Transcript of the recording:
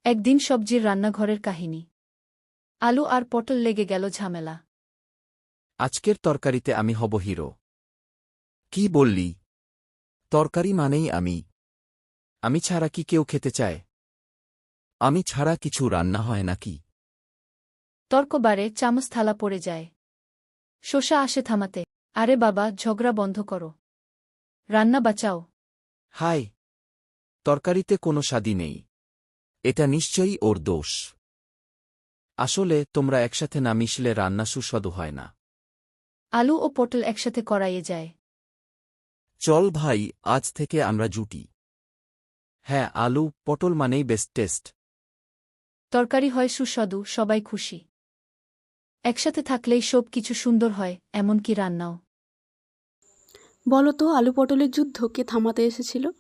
একদিন সবজির রান্নাঘরের কাহিনী। আলু আর পটল লেগে গেল ঝামেলা। আজকের তরকারিতে আমি হব হিরো। কি বললি? তরকারি মানেই আমি। আমি ছাড়া কি কেউ খেতে চায়? আমি ছাড়া কিছু রান্না হয় নাকি? তর্ক বাড়ে, চামচ থালা পড়ে যায়। শোষা আসে থামাতে। আরে বাবা, ঝগড়া বন্ধ করো। রান্না বাঁচাও। হায়! তরকারিতে কোনো স্বাদই নেই। এটা নিশ্চয়ই ওর দোষ। আসলে তোমরা একসাথে না মিশলে রান্না সুস্বাদু হয় না। আলু ও পটল একসাথে কড়াইয়ে যায়। চল ভাই, আজ থেকে আমরা জুটি। হ্যাঁ, আলু পটল মানেই বেস্ট টেস্ট। তরকারি হয় সুস্বাদু, সবাই খুশি। একসাথে থাকলেই সব কিছু সুন্দর হয়, এমনকি রান্নাও। বলো তো, আলু পটলের যুদ্ধ কে থামাতে এসেছিল?